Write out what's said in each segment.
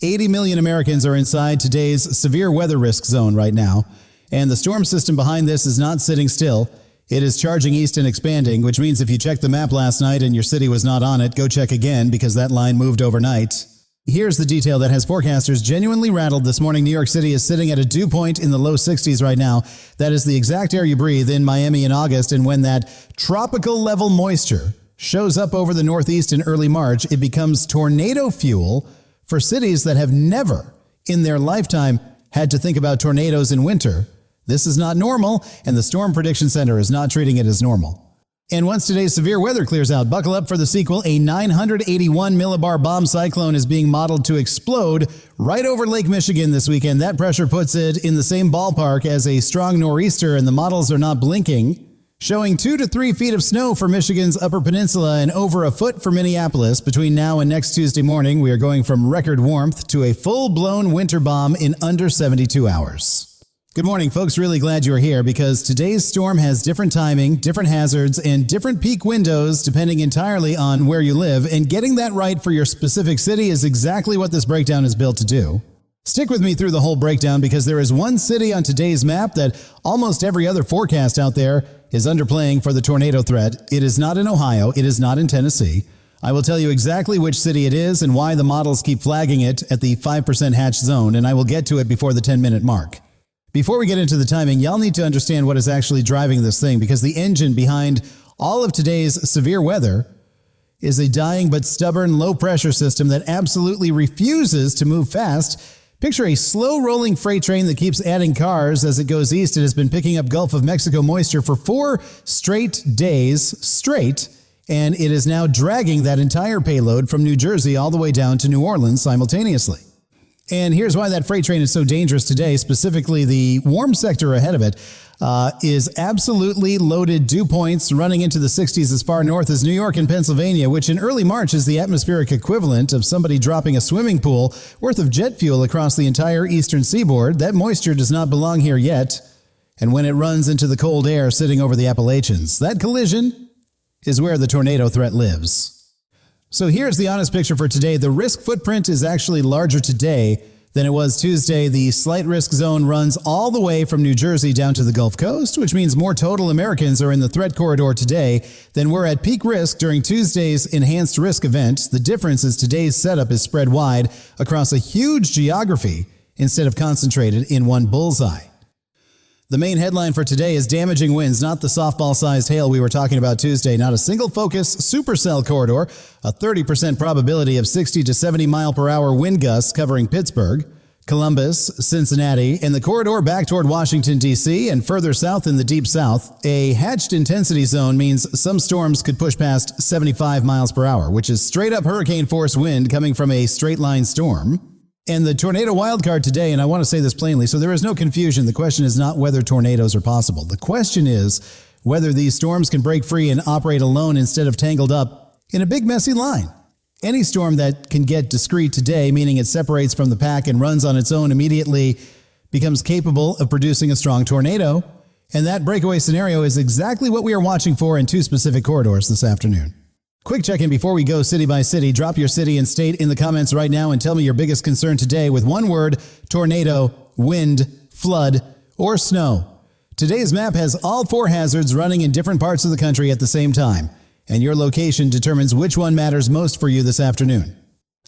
80 million Americans are inside today's severe weather risk zone right now, and the storm system behind this is not sitting still. It is charging east and expanding, which means if you checked the map last night and your city was not on it, go check again because that line moved overnight. Here's the detail that has forecasters genuinely rattled this morning. New York City is sitting at a dew point in the low 60s right now. That is the exact air you breathe in Miami in August, and when that tropical level moisture shows up over the Northeast in early March, it becomes tornado fuel for cities that have never in their lifetime had to think about tornadoes in winter. This is not normal, and the Storm Prediction Center is not treating it as normal. And once today's severe weather clears out, buckle up for the sequel. A 981 millibar bomb cyclone is being modeled to explode right over Lake Michigan this weekend. That pressure puts it in the same ballpark as a strong nor'easter, and the models are not blinking, showing 2 to 3 feet of snow for Michigan's Upper Peninsula and over a foot for Minneapolis. Between now and next Tuesday morning, we are going from record warmth to a full-blown winter bomb in under 72 hours. Good morning, folks. Really glad you're here because today's storm has different timing, different hazards, and different peak windows depending entirely on where you live, and getting that right for your specific city is exactly what this breakdown is built to do. Stick with me through the whole breakdown because there is one city on today's map that almost every other forecast out there is underplaying for the tornado threat. It is not in Ohio. It is not in Tennessee. I will tell you exactly which city it is and why the models keep flagging it at the 5% hatch zone, and I will get to it before the 10-minute mark. Before we get into the timing, y'all need to understand what is actually driving this thing, because the engine behind all of today's severe weather is a dying but stubborn low-pressure system that absolutely refuses to move fast. Picture a slow-rolling freight train that keeps adding cars as it goes east. It has been picking up Gulf of Mexico moisture for 4 straight days straight, and it is now dragging that entire payload from New Jersey all the way down to New Orleans simultaneously. And here's why that freight train is so dangerous today. Specifically, the warm sector ahead of it is absolutely loaded dew points running into the 60s as far north as New York and Pennsylvania, which in early March is the atmospheric equivalent of somebody dropping a swimming pool worth of jet fuel across the entire eastern seaboard. That moisture does not belong here yet. And when it runs into the cold air sitting over the Appalachians, that collision is where the tornado threat lives. So here's the honest picture for today. The risk footprint is actually larger today than it was Tuesday. The slight risk zone runs all the way from New Jersey down to the Gulf Coast, which means more total Americans are in the threat corridor today than were at peak risk during Tuesday's enhanced risk event. The difference is today's setup is spread wide across a huge geography instead of concentrated in one bullseye. The main headline for today is damaging winds, not the softball-sized hail we were talking about Tuesday. Not a single focus supercell corridor, a 30% probability of 60 to 70 mile per hour wind gusts covering Pittsburgh, Columbus, Cincinnati, and the corridor back toward Washington, D.C., and further south in the deep south. A hatched intensity zone means some storms could push past 75 miles per hour, which is straight-up hurricane-force wind coming from a straight-line storm. And the tornado wildcard today, and I want to say this plainly, so there is no confusion. The question is not whether tornadoes are possible. The question is whether these storms can break free and operate alone instead of tangled up in a big messy line. Any storm that can get discrete today, meaning it separates from the pack and runs on its own, immediately becomes capable of producing a strong tornado. And that breakaway scenario is exactly what we are watching for in 2 specific corridors this afternoon. Quick check-in before we go city by city. Drop your city and state in the comments right now and tell me your biggest concern today with one word: tornado, wind, flood, or snow. Today's map has all 4 hazards running in different parts of the country at the same time, and your location determines which one matters most for you this afternoon.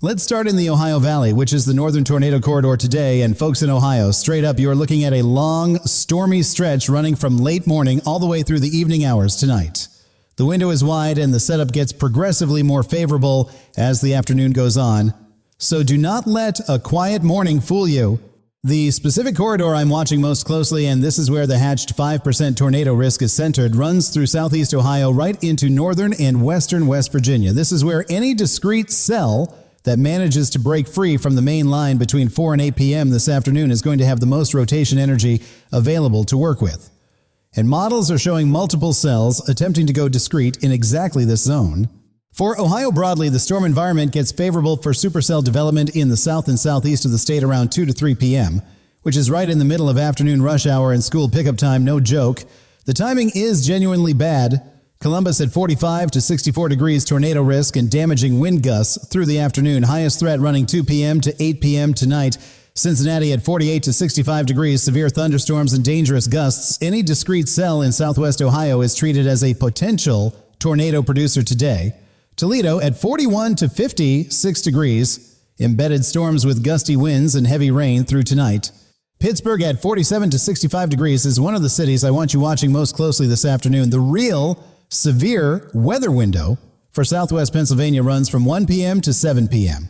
Let's start in the Ohio Valley, which is the northern tornado corridor today, and folks in Ohio, straight up, you are looking at a long, stormy stretch running from late morning all the way through the evening hours tonight. The window is wide and the setup gets progressively more favorable as the afternoon goes on. So do not let a quiet morning fool you. The specific corridor I'm watching most closely, and this is where the hatched 5% tornado risk is centered, runs through southeast Ohio right into northern and western West Virginia. This is where any discrete cell that manages to break free from the main line between 4 and 8 p.m. this afternoon is going to have the most rotation energy available to work with. And models are showing multiple cells attempting to go discrete in exactly this zone. For Ohio broadly, the storm environment gets favorable for supercell development in the south and southeast of the state around 2 to 3 p.m., which is right in the middle of afternoon rush hour and school pickup time, no joke. The timing is genuinely bad. Columbus at 45 to 64 degrees tornado risk and damaging wind gusts through the afternoon. Highest threat running 2 p.m. to 8 p.m. tonight. Cincinnati at 48 to 65 degrees, severe thunderstorms and dangerous gusts. Any discrete cell in southwest Ohio is treated as a potential tornado producer today. Toledo at 41 to 56 degrees, embedded storms with gusty winds and heavy rain through tonight. Pittsburgh at 47 to 65 degrees is one of the cities I want you watching most closely this afternoon. The real severe weather window for southwest Pennsylvania runs from 1 p.m. to 7 p.m.,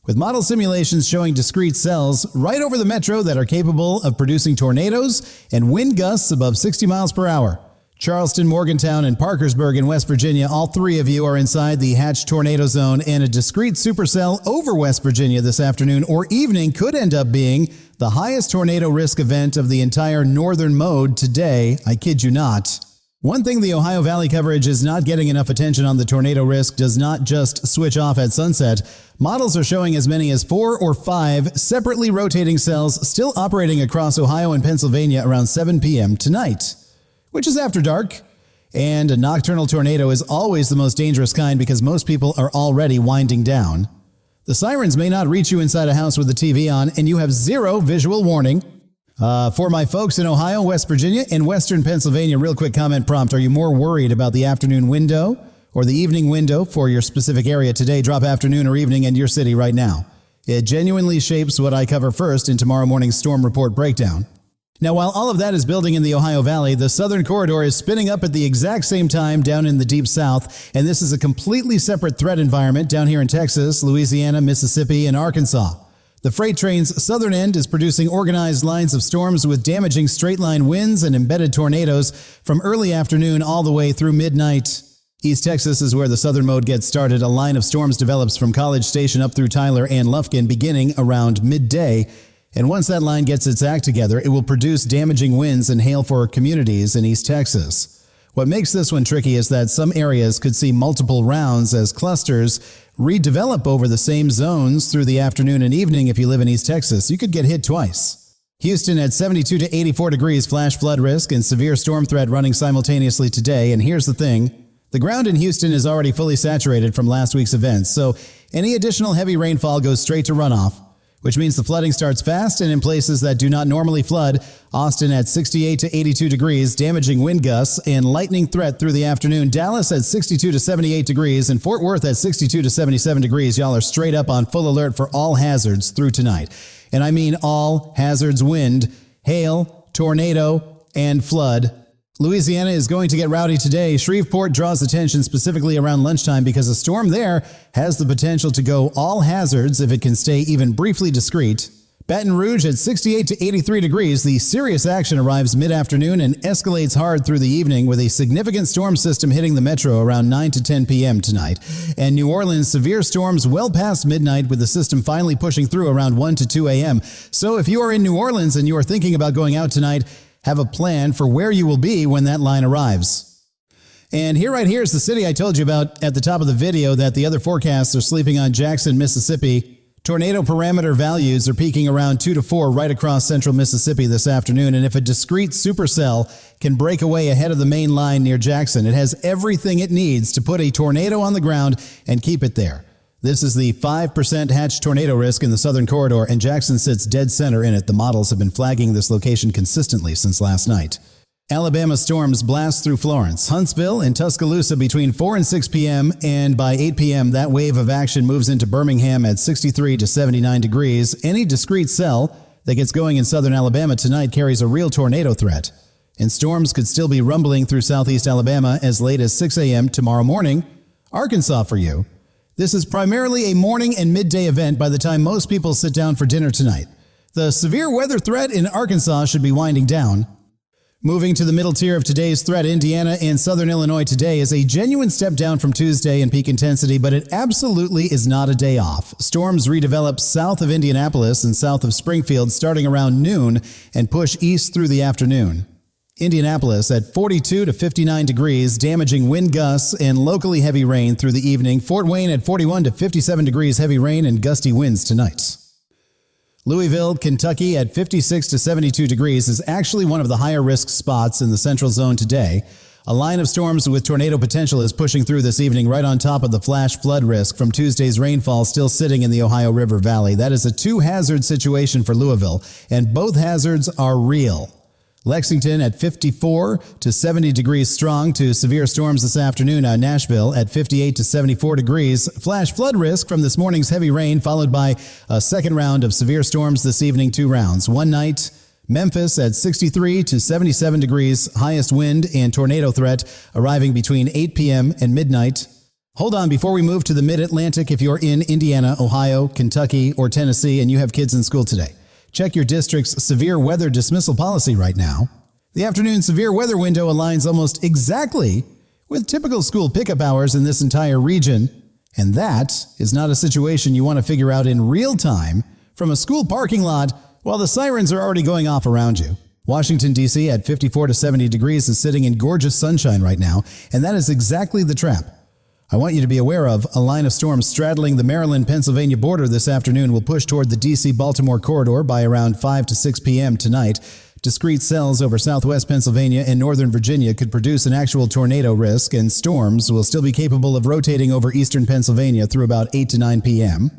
with model simulations showing discrete cells right over the metro that are capable of producing tornadoes and wind gusts above 60 miles per hour. Charleston, Morgantown, and Parkersburg in West Virginia, all three of you are inside the hatched tornado zone, and a discrete supercell over West Virginia this afternoon or evening could end up being the highest tornado risk event of the entire northern mode today. I kid you not. One thing the Ohio Valley coverage is not getting enough attention on: the tornado risk does not just switch off at sunset. Models are showing as many as 4 or 5 separately rotating cells still operating across Ohio and Pennsylvania around 7 p.m. tonight, which is after dark. And a nocturnal tornado is always the most dangerous kind because most people are already winding down. The sirens may not reach you inside a house with the TV on, and you have zero visual warning. For my folks in Ohio, West Virginia, and Western Pennsylvania, real quick comment prompt: are you more worried about the afternoon window or the evening window for your specific area today? Drop afternoon or evening in your city right now. It genuinely shapes what I cover first in tomorrow morning's storm report breakdown. Now, while all of that is building in the Ohio Valley, the southern corridor is spinning up at the exact same time down in the deep south, and this is a completely separate threat environment down here in Texas, Louisiana, Mississippi, and Arkansas. The freight train's southern end is producing organized lines of storms with damaging straight-line winds and embedded tornadoes from early afternoon all the way through midnight. East Texas is where the southern mode gets started. A line of storms develops from College Station up through Tyler and Lufkin beginning around midday. And once that line gets its act together, it will produce damaging winds and hail for communities in East Texas. What makes this one tricky is that some areas could see multiple rounds as clusters redevelop over the same zones through the afternoon and evening. If you live in East Texas, you could get hit twice. Houston at 72 to 84 degrees, flash flood risk and severe storm threat running simultaneously today. And here's the thing: the ground in Houston is already fully saturated from last week's events, so any additional heavy rainfall goes straight to runoff, which means the flooding starts fast and in places that do not normally flood. Austin at 68 to 82 degrees, damaging wind gusts and lightning threat through the afternoon. Dallas at 62 to 78 degrees, and Fort Worth at 62 to 77 degrees. Y'all are straight up on full alert for all hazards through tonight. And I mean all hazards: wind, hail, tornado, and flood. Louisiana is going to get rowdy today. Shreveport draws attention specifically around lunchtime because a storm there has the potential to go all hazards if it can stay even briefly discreet. Baton Rouge at 68 to 83 degrees. The serious action arrives mid-afternoon and escalates hard through the evening, with a significant storm system hitting the metro around 9 to 10 p.m. tonight. And New Orleans, severe storms well past midnight, with the system finally pushing through around 1 to 2 a.m. So if you are in New Orleans and you are thinking about going out tonight, have a plan for where you will be when that line arrives. And right here is the city I told you about at the top of the video that the other forecasts are sleeping on: Jackson, Mississippi. Tornado parameter values are peaking around 2 to 4 right across central Mississippi this afternoon. And if a discrete supercell can break away ahead of the main line near Jackson, it has everything it needs to put a tornado on the ground and keep it there. This is the 5% hatched tornado risk in the southern corridor, and Jackson sits dead center in it. The models have been flagging this location consistently since last night. Alabama storms blast through Florence, Huntsville, and Tuscaloosa between 4 and 6 p.m., and by 8 p.m. that wave of action moves into Birmingham at 63 to 79 degrees. Any discrete cell that gets going in southern Alabama tonight carries a real tornado threat, and storms could still be rumbling through southeast Alabama as late as 6 a.m. tomorrow morning. Arkansas for you. This is primarily a morning and midday event by the time most people sit down for dinner tonight. The severe weather threat in Arkansas should be winding down. Moving to the middle tier of today's threat, Indiana and southern Illinois today is a genuine step down from Tuesday in peak intensity, but it absolutely is not a day off. Storms redevelop south of Indianapolis and south of Springfield starting around noon and push east through the afternoon. Indianapolis at 42 to 59 degrees, damaging wind gusts and locally heavy rain through the evening. Fort Wayne at 41 to 57 degrees, heavy rain and gusty winds tonight. Louisville, Kentucky at 56 to 72 degrees is actually one of the higher risk spots in the central zone today. A line of storms with tornado potential is pushing through this evening right on top of the flash flood risk from Tuesday's rainfall still sitting in the Ohio River Valley. That is a two-hazard situation for Louisville, and both hazards are real. Lexington at 54 to 70 degrees strong to severe storms this afternoon. Nashville at 58 to 74 degrees. Flash flood risk from this morning's heavy rain, followed by a second round of severe storms this evening, 2 rounds. One night, Memphis at 63 to 77 degrees, highest wind and tornado threat arriving between 8 p.m. and midnight. Hold on, before we move to the mid-Atlantic, if you're in Indiana, Ohio, Kentucky, or Tennessee and you have kids in school today, check your district's severe weather dismissal policy right now. The afternoon severe weather window aligns almost exactly with typical school pickup hours in this entire region, and that is not a situation you want to figure out in real time from a school parking lot while the sirens are already going off around you. Washington, D.C. at 54 to 70 degrees is sitting in gorgeous sunshine right now, and that is exactly the trap I want you to be aware of. A line of storms straddling the Maryland-Pennsylvania border this afternoon will push toward the D.C.-Baltimore corridor by around 5 to 6 p.m. tonight. Discrete cells over southwest Pennsylvania and northern Virginia could produce an actual tornado risk, and storms will still be capable of rotating over eastern Pennsylvania through about 8 to 9 p.m.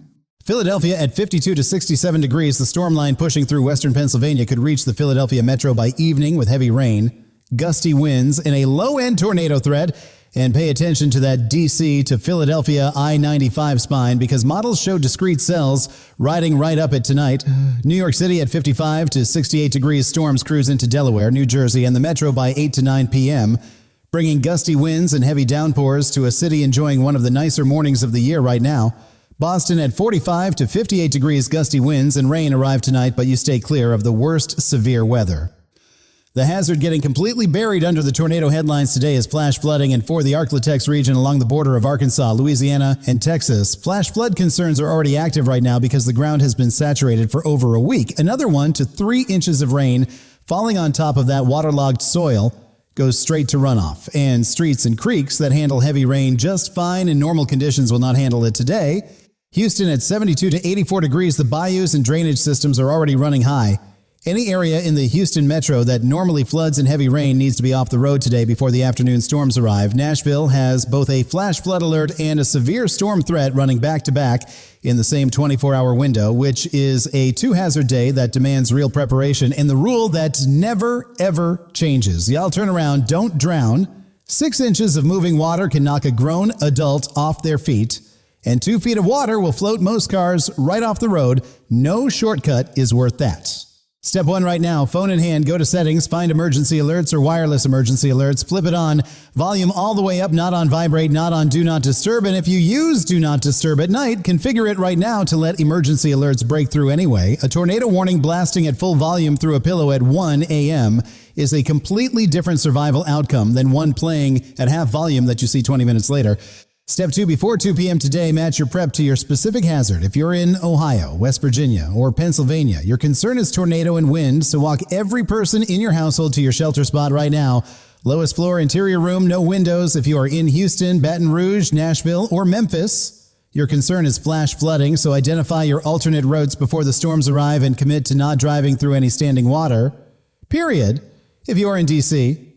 Philadelphia at 52 to 67 degrees. The storm line pushing through western Pennsylvania could reach the Philadelphia metro by evening with heavy rain, gusty winds, and a low-end tornado threat. And pay attention to that D.C. to Philadelphia I-95 spine because models show discrete cells riding right up it tonight. New York City at 55 to 68 degrees. Storms cruise into Delaware, New Jersey, and the metro by 8 to 9 p.m., bringing gusty winds and heavy downpours to a city enjoying one of the nicer mornings of the year right now. Boston at 45 to 58 degrees, gusty winds and rain arrive tonight, but you stay clear of the worst severe weather. The hazard getting completely buried under the tornado headlines today is flash flooding, and for the Arklatex region along the border of Arkansas, Louisiana, and Texas, flash flood concerns are already active right now because the ground has been saturated for over a week. Another 1 to 3 inches of rain falling on top of that waterlogged soil goes straight to runoff, and streets and creeks that handle heavy rain just fine in normal conditions will not handle it today. Houston at 72 to 84 degrees. The bayous and drainage systems are already running high. Any area in the Houston metro that normally floods in heavy rain needs to be off the road today before the afternoon storms arrive. Nashville has both a flash flood alert and a severe storm threat running back-to-back in the same 24-hour window, which is a two-hazard day that demands real preparation and the rule that never, ever changes. Y'all turn around, don't drown. 6 inches of moving water can knock a grown adult off their feet, and 2 feet of water will float most cars right off the road. No shortcut is worth that. Step 1 right now, phone in hand, go to settings, find emergency alerts or wireless emergency alerts, flip it on, volume all the way up, not on vibrate, not on do not disturb, and if you use do not disturb at night, configure it right now to let emergency alerts break through anyway. A tornado warning blasting at full volume through a pillow at 1 a.m. is a completely different survival outcome than one playing at half volume that you see 20 minutes later. Step 2, before 2 p.m. today, match your prep to your specific hazard. If you're in Ohio, West Virginia, or Pennsylvania, your concern is tornado and wind, so walk every person in your household to your shelter spot right now. Lowest floor, interior room, no windows. If you are in Houston, Baton Rouge, Nashville, or Memphis, your concern is flash flooding, so identify your alternate routes before the storms arrive and commit to not driving through any standing water. Period. If you are in D.C.,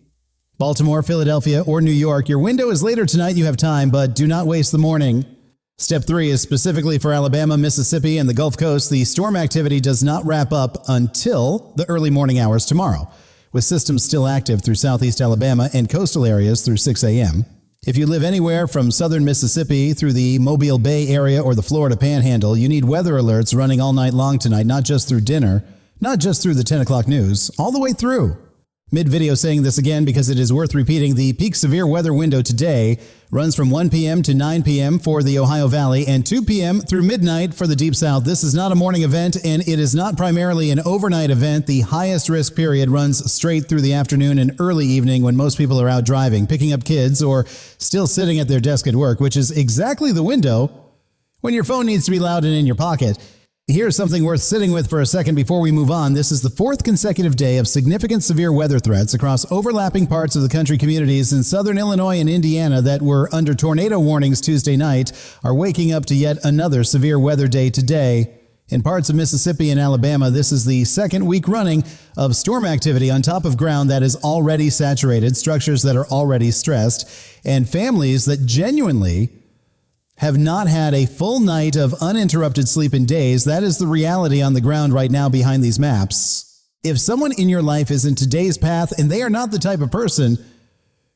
Baltimore, Philadelphia, or New York, your window is later tonight. You have time, but do not waste the morning. Step 3 is specifically for Alabama, Mississippi, and the Gulf Coast. The storm activity does not wrap up until the early morning hours tomorrow, with systems still active through southeast Alabama and coastal areas through 6 a.m. If you live anywhere from southern Mississippi through the Mobile Bay area or the Florida Panhandle, you need weather alerts running all night long tonight, not just through dinner, not just through the 10 o'clock news, all the way through. Mid-video saying this again because it is worth repeating. The peak severe weather window today runs from 1 p.m. to 9 p.m. for the Ohio Valley and 2 p.m. through midnight for the Deep South. This is not a morning event, and it is not primarily an overnight event. The highest risk period runs straight through the afternoon and early evening when most people are out driving, picking up kids, or still sitting at their desk at work, which is exactly the window when your phone needs to be loud and in your pocket. Here's something worth sitting with for a second before we move on. This is the 4th consecutive day of significant severe weather threats across overlapping parts of the country. Communities in southern Illinois and Indiana that were under tornado warnings Tuesday night are waking up to yet another severe weather day today. In parts of Mississippi and Alabama, this is the second week running of storm activity on top of ground that is already saturated, structures that are already stressed, and families that genuinely have not had a full night of uninterrupted sleep in days. That is the reality on the ground right now behind these maps. If someone in your life is in today's path and they are not the type of person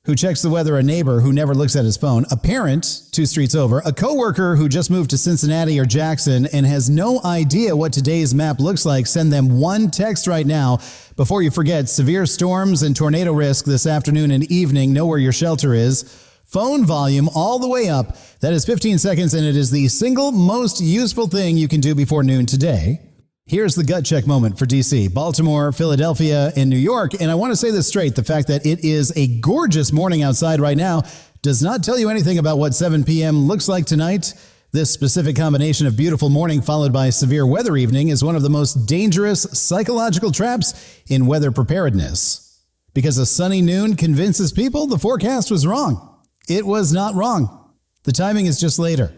who checks the weather, a neighbor who never looks at his phone, a parent 2 streets over, a coworker who just moved to Cincinnati or Jackson and has no idea what today's map looks like, send them one text right now before you forget. Severe storms and tornado risk this afternoon and evening. Know where your shelter is. Phone volume all the way up. That is 15 seconds, and it is the single most useful thing you can do before noon today. Here's the gut check moment for D.C., Baltimore, Philadelphia, and New York. And I want to say this straight. The fact that it is a gorgeous morning outside right now does not tell you anything about what 7 p.m. looks like tonight. This specific combination of beautiful morning followed by severe weather evening is one of the most dangerous psychological traps in weather preparedness. Because a sunny noon convinces people the forecast was wrong. It was not wrong. The timing is just later.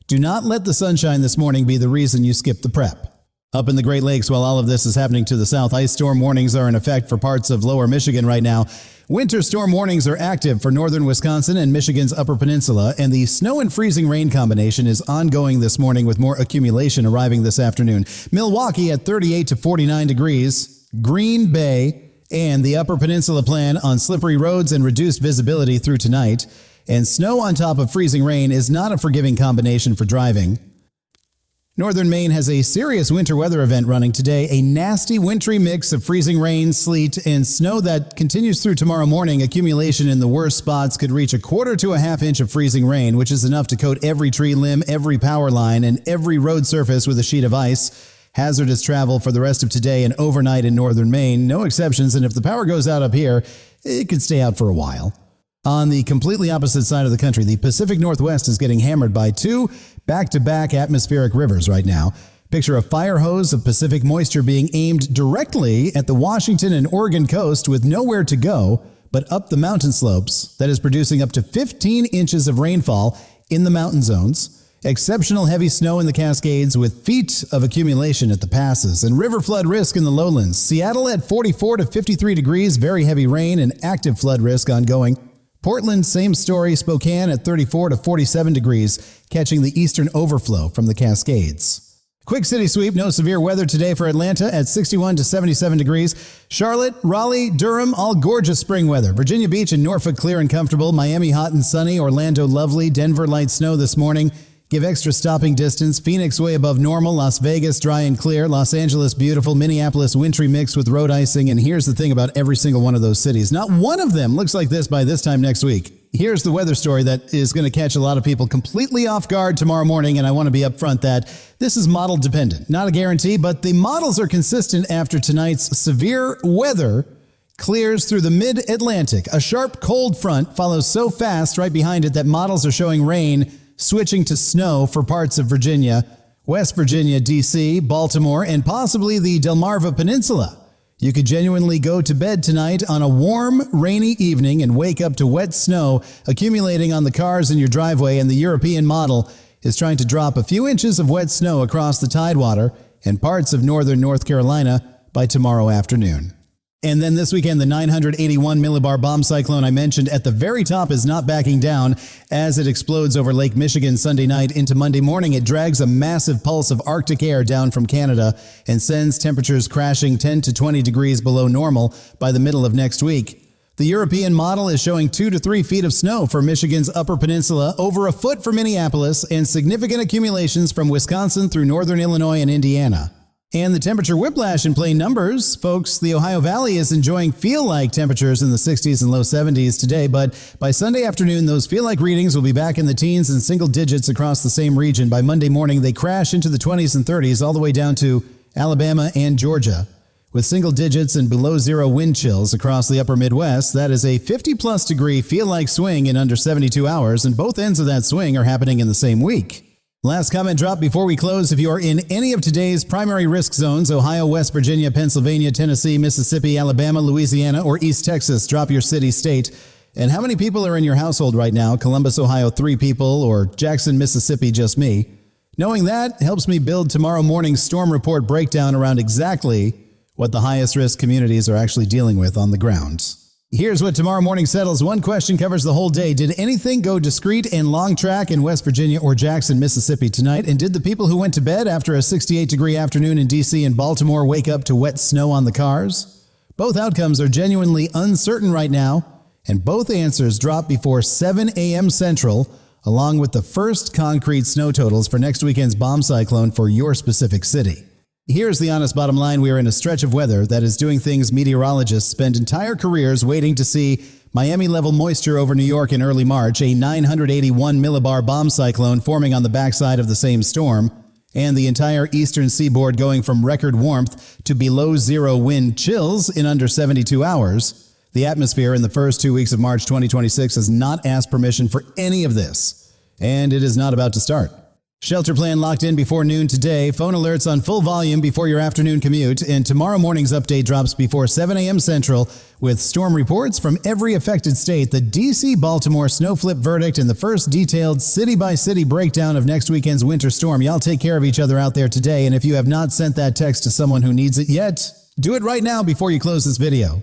Do not let the sunshine this morning be the reason you skip the prep. Up in the Great Lakes, while all of this is happening to the south, ice storm warnings are in effect for parts of lower Michigan right now. Winter storm warnings are active for northern Wisconsin and Michigan's Upper Peninsula, and the snow and freezing rain combination is ongoing this morning with more accumulation arriving this afternoon. Milwaukee at 38 to 49 degrees, Green Bay and the Upper Peninsula plan on slippery roads and reduced visibility through tonight. And snow on top of freezing rain is not a forgiving combination for driving. Northern Maine has a serious winter weather event running today, a nasty wintry mix of freezing rain, sleet, and snow that continues through tomorrow morning. Accumulation in the worst spots could reach 1/4 to 1/2 inch of freezing rain, which is enough to coat every tree limb, every power line, and every road surface with a sheet of ice. Hazardous travel for the rest of today and overnight in northern Maine, no exceptions, and if the power goes out up here, it could stay out for a while. On the completely opposite side of the country, the Pacific Northwest is getting hammered by 2 back-to-back atmospheric rivers right now. Picture a fire hose of Pacific moisture being aimed directly at the Washington and Oregon coast with nowhere to go but up the mountain slopes. That is producing up to 15 inches of rainfall in the mountain zones. Exceptional heavy snow in the Cascades with feet of accumulation at the passes, and river flood risk in the lowlands. Seattle at 44 to 53 degrees, very heavy rain and active flood risk ongoing. Portland, same story. Spokane at 34 to 47 degrees, catching the eastern overflow from the Cascades. Quick city sweep, no severe weather today for Atlanta at 61 to 77 degrees. Charlotte, Raleigh, Durham, all gorgeous spring weather. Virginia Beach and Norfolk clear and comfortable. Miami hot and sunny. Orlando lovely. Denver light snow this morning. Give extra stopping distance. Phoenix way above normal. Las Vegas dry and clear. Los Angeles beautiful. Minneapolis wintry mix with road icing. And here's the thing about every single one of those cities. Not one of them looks like this by this time next week. Here's the weather story that is going to catch a lot of people completely off guard tomorrow morning. And I want to be upfront that this is model dependent. Not a guarantee, but the models are consistent after tonight's severe weather clears through the mid-Atlantic. A sharp cold front follows so fast right behind it that models are showing rain switching to snow for parts of Virginia, West Virginia, D.C., Baltimore, and possibly the Delmarva Peninsula. You could genuinely go to bed tonight on a warm, rainy evening and wake up to wet snow accumulating on the cars in your driveway, and the European model is trying to drop a few inches of wet snow across the Tidewater and parts of northern North Carolina by tomorrow afternoon. And then this weekend, the 981 millibar bomb cyclone I mentioned at the very top is not backing down as it explodes over Lake Michigan Sunday night into Monday morning. It drags a massive pulse of Arctic air down from Canada and sends temperatures crashing 10 to 20 degrees below normal by the middle of next week. The European model is showing 2 to 3 feet of snow for Michigan's Upper Peninsula, over a foot for Minneapolis, and significant accumulations from Wisconsin through northern Illinois and Indiana. And the temperature whiplash in plain numbers. Folks, the Ohio Valley is enjoying feel-like temperatures in the 60s and low 70s today, but by Sunday afternoon, those feel-like readings will be back in the teens and single digits across the same region. By Monday morning, they crash into the 20s and 30s all the way down to Alabama and Georgia. With single digits and below zero wind chills across the upper Midwest, that is a 50-plus degree feel-like swing in under 72 hours, and both ends of that swing are happening in the same week. Last comment drop before we close. If you are in any of today's primary risk zones, Ohio, West Virginia, Pennsylvania, Tennessee, Mississippi, Alabama, Louisiana, or East Texas, drop your city, state. And how many people are in your household right now? Columbus, Ohio, 3 people, or Jackson, Mississippi, just me. Knowing that helps me build tomorrow morning's storm report breakdown around exactly what the highest risk communities are actually dealing with on the ground. Here's what tomorrow morning settles. One question covers the whole day. Did anything go discrete and long track in West Virginia or Jackson, Mississippi tonight? And did the people who went to bed after a 68-degree afternoon in D.C. and Baltimore wake up to wet snow on the cars? Both outcomes are genuinely uncertain right now, and both answers drop before 7 a.m. Central, along with the first concrete snow totals for next weekend's bomb cyclone for your specific city. Here's the honest bottom line. We are in a stretch of weather that is doing things meteorologists spend entire careers waiting to see. Miami-level moisture over New York in early March, a 981 millibar bomb cyclone forming on the backside of the same storm, and the entire eastern seaboard going from record warmth to below zero wind chills in under 72 hours. The atmosphere in the first 2 weeks of March 2026 has not asked permission for any of this, and it is not about to start. Shelter plan locked in before noon today, phone alerts on full volume before your afternoon commute, and tomorrow morning's update drops before 7 a.m. Central with storm reports from every affected state, the D.C.-Baltimore snow flip verdict, and the first detailed city-by-city breakdown of next weekend's winter storm. Y'all take care of each other out there today, and if you have not sent that text to someone who needs it yet, do it right now before you close this video.